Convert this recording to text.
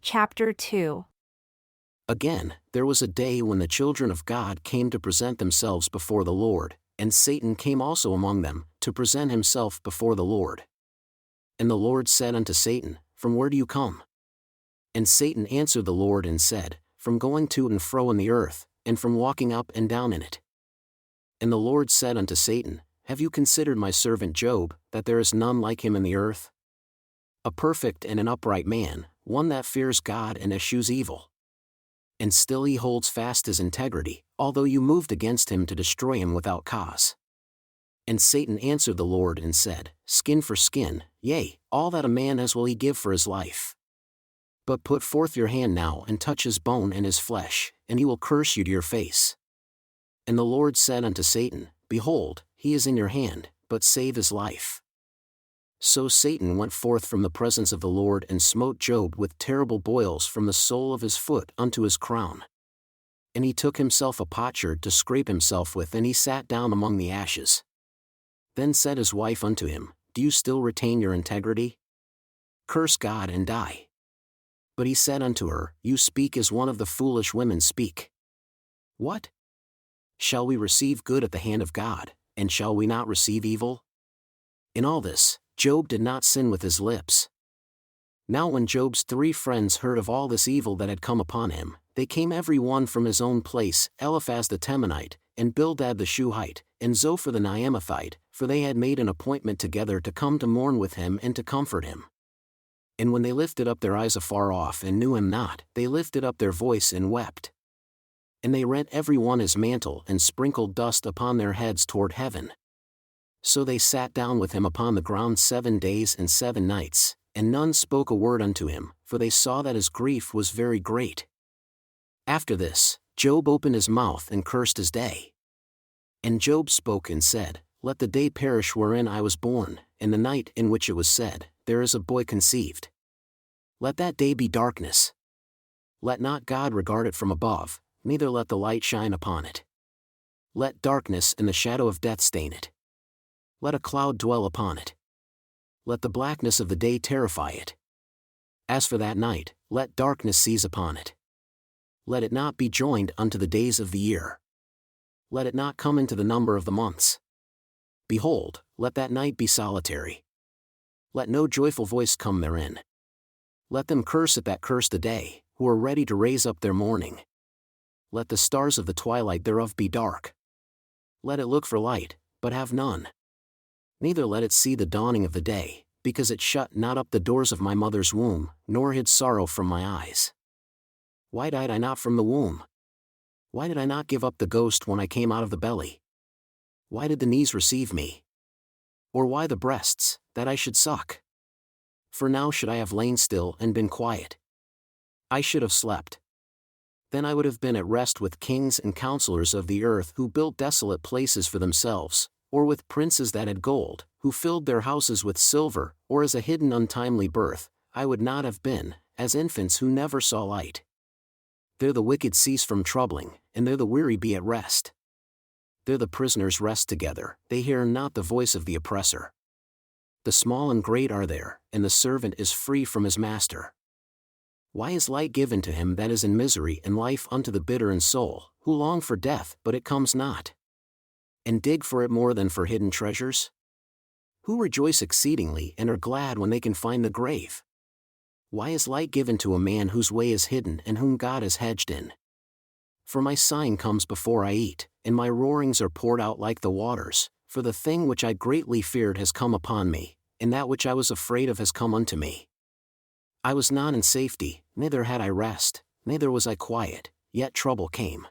Chapter 2. Again, there was a day when the children of God came to present themselves before the Lord, and Satan came also among them, to present himself before the Lord. And the Lord said unto Satan, From where do you come? And Satan answered the Lord and said, From going to and fro in the earth, and from walking up and down in it. And the Lord said unto Satan, Have you considered my servant Job, that there is none like him in the earth? A perfect and an upright man, one that fears God and eschews evil. And still he holds fast his integrity, although you moved against him to destroy him without cause. And Satan answered the Lord and said, Skin for skin, yea, all that a man has will he give for his life. But put forth your hand now and touch his bone and his flesh, and he will curse you to your face. And the Lord said unto Satan, Behold, he is in your hand, but save his life. So Satan went forth from the presence of the Lord and smote Job with terrible boils from the sole of his foot unto his crown. And he took himself a potsherd to scrape himself with, and he sat down among the ashes. Then said his wife unto him, Do you still retain your integrity? Curse God and die. But he said unto her, You speak as one of the foolish women speak. What? Shall we receive good at the hand of God, and shall we not receive evil? In all this, Job did not sin with his lips. Now when Job's 3 friends heard of all this evil that had come upon him, they came every one from his own place, Eliphaz the Temanite, and Bildad the Shuhite, and Zophar the Naamathite, for they had made an appointment together to come to mourn with him and to comfort him. And when they lifted up their eyes afar off and knew him not, they lifted up their voice and wept. And they rent every one his mantle and sprinkled dust upon their heads toward heaven. So they sat down with him upon the ground 7 days and 7 nights, and none spoke a word unto him, for they saw that his grief was very great. After this, Job opened his mouth and cursed his day. And Job spoke and said, Let the day perish wherein I was born, and the night in which it was said, There is a boy conceived. Let that day be darkness. Let not God regard it from above, neither let the light shine upon it. Let darkness and the shadow of death stain it. Let a cloud dwell upon it. Let the blackness of the day terrify it. As for that night, let darkness seize upon it. Let it not be joined unto the days of the year. Let it not come into the number of the months. Behold, let that night be solitary. Let no joyful voice come therein. Let them curse at that curse the day, who are ready to raise up their mourning. Let the stars of the twilight thereof be dark. Let it look for light, but have none. Neither let it see the dawning of the day, because it shut not up the doors of my mother's womb, nor hid sorrow from my eyes. Why died I not from the womb? Why did I not give up the ghost when I came out of the belly? Why did the knees receive me? Or why the breasts, that I should suck? For now should I have lain still and been quiet. I should have slept. Then I would have been at rest with kings and counselors of the earth who built desolate places for themselves, or with princes that had gold, who filled their houses with silver, or as a hidden untimely birth, I would not have been, as infants who never saw light. There the wicked cease from troubling, and there the weary be at rest. There the prisoners rest together, they hear not the voice of the oppressor. The small and great are there, and the servant is free from his master. Why is light given to him that is in misery, and life unto the bitter in soul, who long for death, but it comes not? And dig for it more than for hidden treasures? Who rejoice exceedingly and are glad when they can find the grave? Why is light given to a man whose way is hidden and whom God has hedged in? For my sighing comes before I eat, and my roarings are poured out like the waters, for the thing which I greatly feared has come upon me, and that which I was afraid of has come unto me. I was not in safety, neither had I rest, neither was I quiet, yet trouble came.